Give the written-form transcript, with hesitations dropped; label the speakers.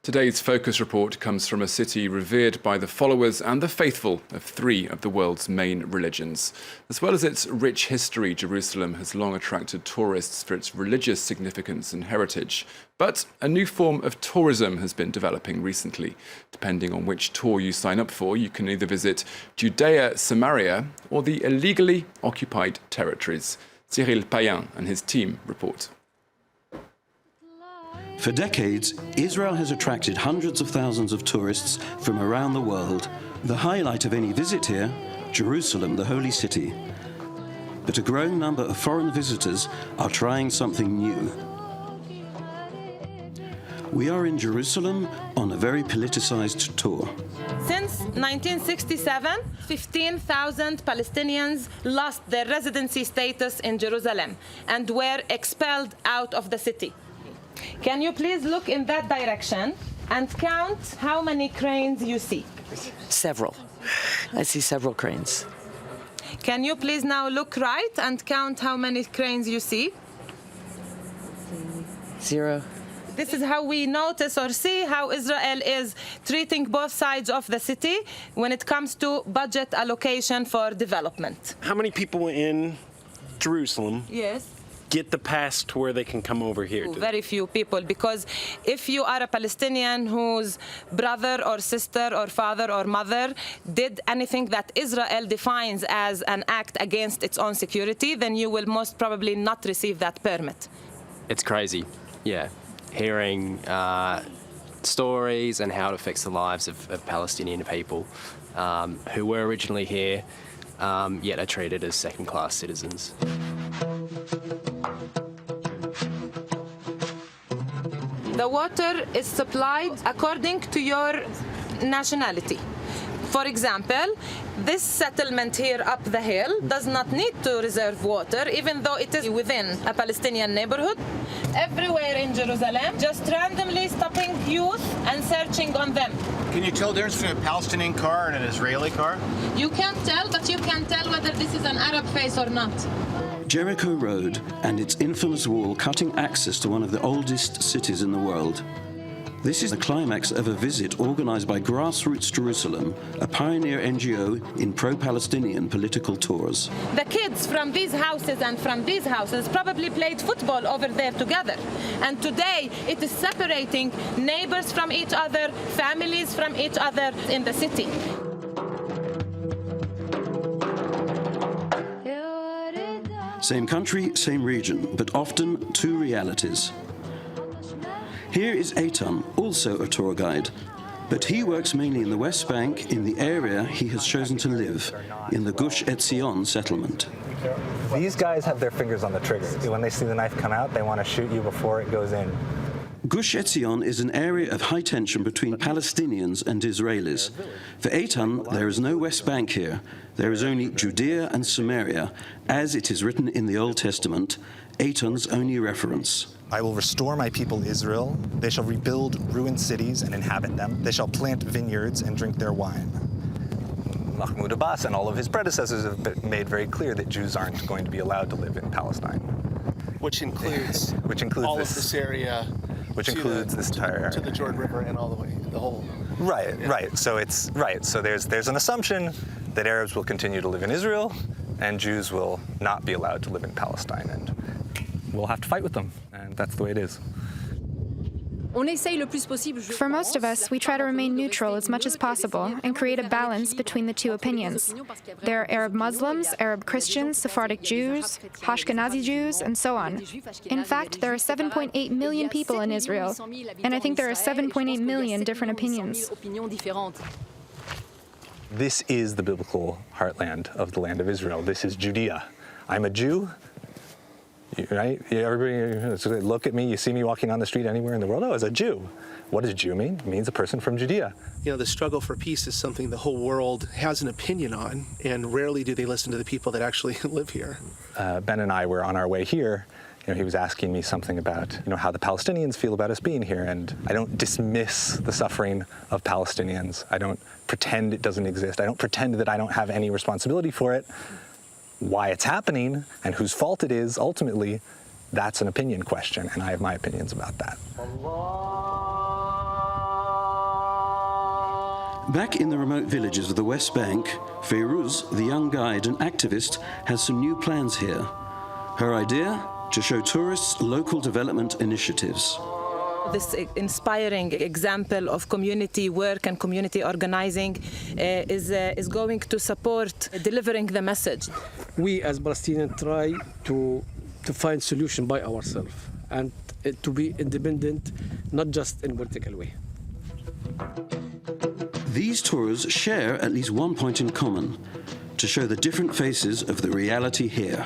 Speaker 1: Today's Focus Report comes from a city revered by the followers and the faithful of three of the world's main religions. As well as its rich history, Jerusalem has long attracted tourists for its religious significance and heritage. But a new form of tourism has been developing recently. Depending on which tour you sign up for, you can either visit Judea, Samaria, or the illegally occupied territories. Cyril Payen and his team report.
Speaker 2: For decades, Israel has attracted hundreds of thousands of tourists from around the world. The highlight of any visit here, Jerusalem, the holy city. But a growing number of foreign visitors are trying something new. We are in Jerusalem on a very politicized tour.
Speaker 3: Since 1967, 15,000 Palestinians lost their residency status in Jerusalem and were expelled out of the city. Can you please look in that direction and count how many cranes you see?
Speaker 4: Several. I see several cranes.
Speaker 3: Can you please now look right and count how many cranes you see?
Speaker 4: 0.
Speaker 3: This is how we notice or see how Israel is treating both sides of the city when it comes to budget allocation for development.
Speaker 5: How many people in Jerusalem get the pass to where they can come over here?
Speaker 3: Very few people, because if you are a Palestinian whose brother or sister or father or mother did anything that Israel defines as an act against its own security, then you will most probably not receive that permit.
Speaker 6: It's crazy, yeah. Hearing stories and how it affects the lives of Palestinian people who were originally here, yet are treated as second-class citizens.
Speaker 3: The water is supplied according to your nationality. For example, this settlement here up the hill does not need to reserve water, even though it is within a Palestinian neighborhood. Everywhere in Jerusalem, just randomly stopping youth and searching on them.
Speaker 7: Can you tell the difference between a Palestinian car and an Israeli car?
Speaker 3: You can't tell, but you can tell whether this is an Arab face or not.
Speaker 2: Jericho Road and its infamous wall cutting access to one of the oldest cities in the world. This is the climax of a visit organized by Grassroots Jerusalem, a pioneer NGO in pro-Palestinian political tours.
Speaker 3: The kids from these houses and from these houses probably played football over there together. And today it is separating neighbors from each other, families from each other in the city.
Speaker 2: Same country, same region, but often two realities. Here is Eitan, also a tour guide, but he works mainly in the West Bank, in the area he has chosen to live, in the Gush Etzion settlement.
Speaker 8: These guys have their fingers on the trigger. When they see the knife come out, they want to shoot you before it goes in.
Speaker 2: Gush Etzion is an area of high tension between Palestinians and Israelis. For Eitan, there is no West Bank here. There is only Judea and Samaria, as it is written in the Old Testament, Eitan's only reference.
Speaker 8: I will restore my people Israel. They shall rebuild ruined cities and inhabit them. They shall plant vineyards and drink their wine. Mahmoud Abbas and all of his predecessors have made very clear that Jews aren't going to be allowed to live in Palestine.
Speaker 9: Which includes
Speaker 8: all
Speaker 9: of this area.
Speaker 8: Which includes this entire area.
Speaker 9: To the Jordan River and all the way, the whole.
Speaker 8: Right, yeah. Right. So it's right. So there's an assumption that Arabs will continue to live in Israel and Jews will not be allowed to live in Palestine, and we'll have to fight with them, and that's the way it is.
Speaker 10: For most of us, we try to remain neutral as much as possible and create a balance between the two opinions. There are Arab Muslims, Arab Christians, Sephardic Jews, Ashkenazi Jews, and so on. In fact, there are 7.8 million people in Israel, and I think there are 7.8 million different opinions.
Speaker 8: This is the biblical heartland of the land of Israel. This is Judea. I'm a Jew. Right? Everybody look at me, you see me walking on the street anywhere in the world, oh, as a Jew. What does Jew mean? It means a person from Judea.
Speaker 9: You know, the struggle for peace is something the whole world has an opinion on, and rarely do they listen to the people that actually live here.
Speaker 8: Ben and I were on our way here. You know, he was asking me something about, how the Palestinians feel about us being here, and I don't dismiss the suffering of Palestinians. I don't pretend it doesn't exist. I don't pretend that I don't have any responsibility for it. Why it's happening and whose fault it is, ultimately, that's an opinion question, and I have my opinions about that.
Speaker 2: Back in the remote villages of the West Bank, Feiruz, the young guide and activist, has some new plans here. Her idea? To show tourists local development initiatives.
Speaker 3: This inspiring example of community work and community organizing is going to support delivering the message.
Speaker 11: We as Palestinians try to find solution by ourselves and to be independent, not just in a political way.
Speaker 2: These tours share at least one point in common, to show the different faces of the reality here.